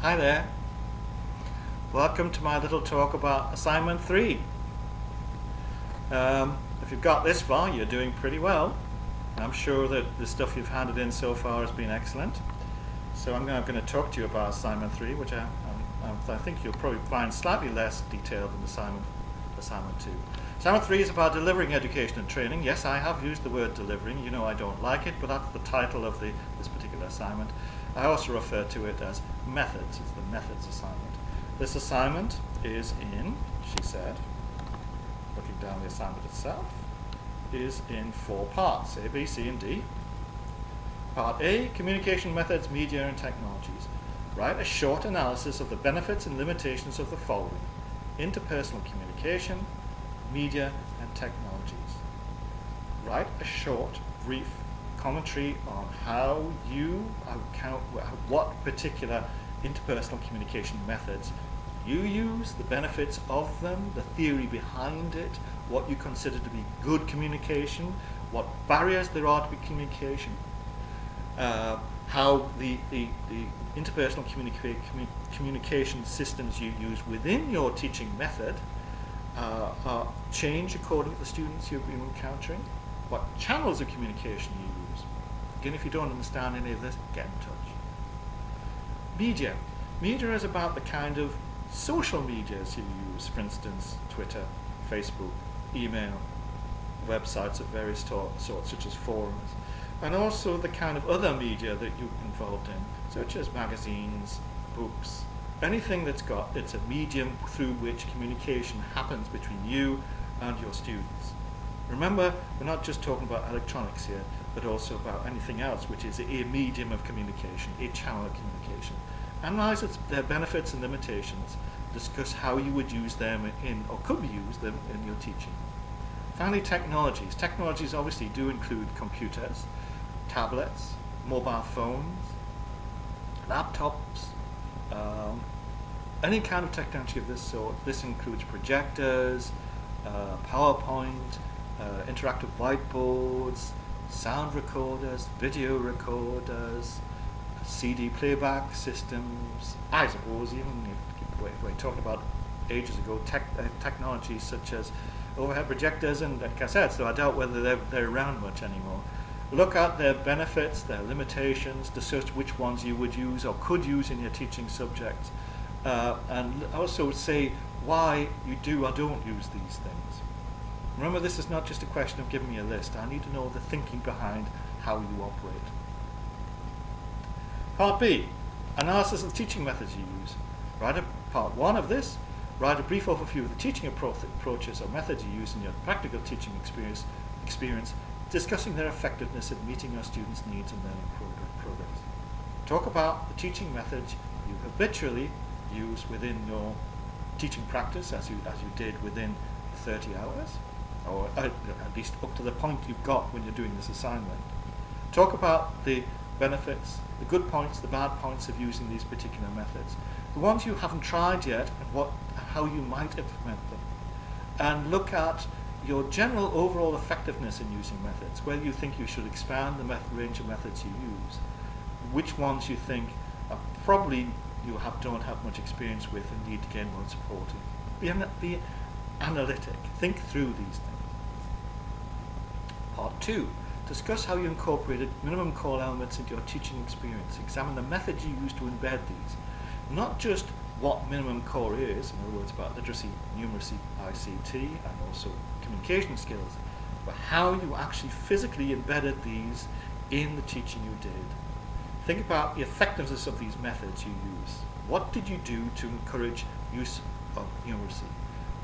Hi there. Welcome to my little talk about assignment 3. If you've got this far, you're doing pretty well. I'm sure that the stuff you've handed in so far has been excellent. So I'm going to talk to you about assignment 3, which I think you'll probably find slightly less detailed than assignment 2. Assignment 3 is about delivering education and training. Yes, I have used the word delivering. You know I don't like it, but that's the title of this particular assignment. I also refer to it as methods. It's the methods assignment. This assignment is in, she said, looking down the assignment itself, is in 4 parts, A, B, C, and D. Part A, communication methods, media, and technologies. Write a short analysis of the benefits and limitations of the following: interpersonal communication, media, and technologies. Write a short, brief commentary on how you account what particular interpersonal communication methods you use, the benefits of them, the theory behind it, what you consider to be good communication, what barriers there are to communication, how the interpersonal communication systems you use within your teaching method change according to the students you've been encountering, what channels of communication you use. Again, if you don't understand any of this, get in touch. Media. Media is about the kind of social medias you use, for instance, Twitter, Facebook, email, websites of various sorts, such as forums, and also the kind of other media that you're involved in, such as magazines, books, anything it's a medium through which communication happens between you and your students. Remember, we're not just talking about electronics here, but also about anything else which is a medium of communication, a channel of communication. Analyze their benefits and limitations. Discuss how you would use them or could use them in your teaching. Finally, technologies. Technologies obviously do include computers, tablets, mobile phones, laptops, any kind of technology of this sort. This includes projectors, PowerPoint, interactive whiteboards, sound recorders, video recorders, CD playback systems. I suppose even if we're talking about ages ago, technologies such as overhead projectors and cassettes, though I doubt whether they're around much anymore. Look at their benefits, their limitations, discuss which ones you would use or could use in your teaching subjects, and also say why you do or don't use these things. Remember, this is not just a question of giving me a list. I need to know the thinking behind how you operate. Part B, analysis of the teaching methods you use. Part 1 of this, write a brief overview of the teaching approaches or methods you use in your practical teaching experience, discussing their effectiveness in meeting your students' needs and learning progress. Talk about the teaching methods you habitually use within your teaching practice, as you did within 30 hours, or at least up to the point you've got when you're doing this assignment. Talk about the benefits, the good points, the bad points of using these particular methods, the ones you haven't tried yet, and how you might implement them, and look at your general overall effectiveness in using methods, whether you think you should expand the range of methods you use, which ones you think are probably don't have much experience with and need to gain more support in. Be analytic. Think through these things. Part 2. Discuss how you incorporated minimum core elements into your teaching experience. Examine the methods you use to embed these. Not just what minimum core is, in other words, about literacy, numeracy, ICT, and also communication skills, but how you actually physically embedded these in the teaching you did. Think about the effectiveness of these methods you use. What did you do to encourage use of numeracy?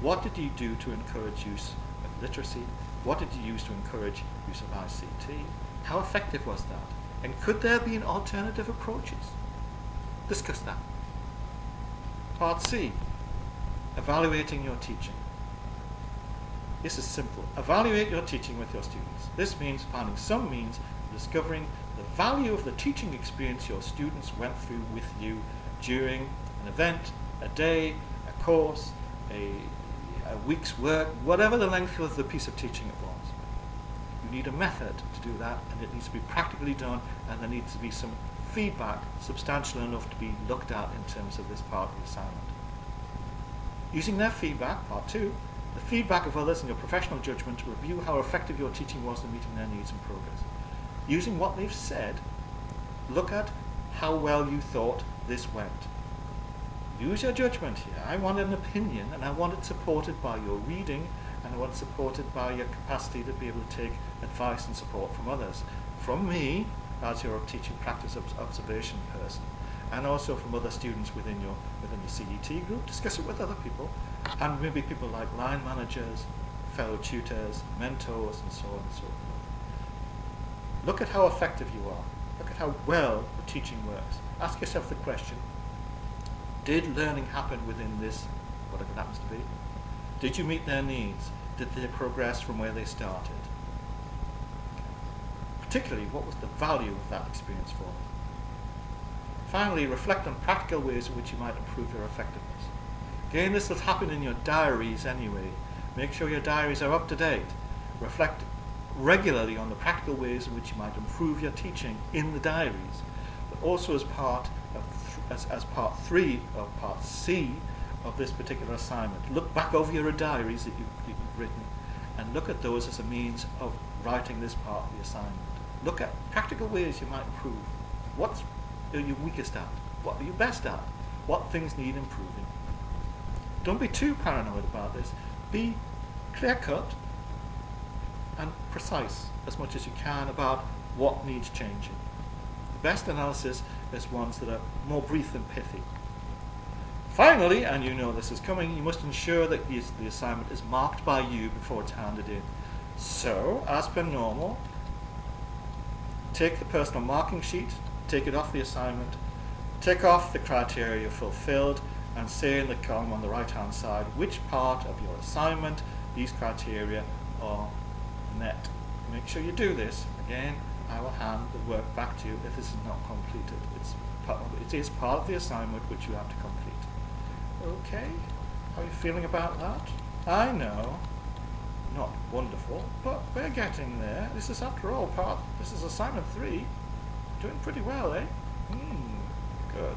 What did you do to encourage use of literacy? What did you use to encourage use of ICT? How effective was that? And could there be alternative approaches? Discuss that. Part C, evaluating your teaching. This is simple. Evaluate your teaching with your students. This means finding some means of discovering the value of the teaching experience your students went through with you during an event, a day, a course, a week's work, whatever the length of the piece of teaching it was. You need a method to do that, and it needs to be practically done, and there needs to be some feedback substantial enough to be looked at in terms of this part of the assignment. Using their feedback, part 2, the feedback of others and your professional judgment to review how effective your teaching was in meeting their needs and progress. Using what they've said, look at how well you thought this went. Use your judgment here. I want an opinion, and I want it supported by your reading, and I want it supported by your capacity to be able to take advice and support from others. From me, as your teaching practice observation person, and also from other students within the CET group. Discuss it with other people, and maybe people like line managers, fellow tutors, mentors, and so on and so forth. Look at how effective you are. Look at how well the teaching works. Ask yourself the question, did learning happen within this, whatever it happens to be? Did you meet their needs? Did they progress from where they started? Particularly, what was the value of that experience for them? Finally, reflect on practical ways in which you might improve your effectiveness. Again, this will happen in your diaries anyway. Make sure your diaries are up to date. Reflect regularly on the practical ways in which you might improve your teaching in the diaries, but also as part 3 of part C of this particular assignment. Look back over your diaries that you've written and look at those as a means of writing this part of the assignment. Look at practical ways you might improve. What are you weakest at? What are you best at? What things need improving? Don't be too paranoid about this. Be clear-cut and precise as much as you can about what needs changing. The best analysis is ones that are more brief than pithy. Finally, and you know this is coming, you must ensure that the assignment is marked by you before it's handed in. So, as per normal, take the personal marking sheet, take it off the assignment, tick off the criteria fulfilled, and say in the column on the right-hand side which part of your assignment these criteria are met. Make sure you do this. Again, I will hand the work back to you if this is not completed. It is part of the assignment which you have to complete. Okay, how are you feeling about that? I know, not wonderful, but we're getting there. This is, after all, this is assignment 3. Doing pretty well, eh? Good.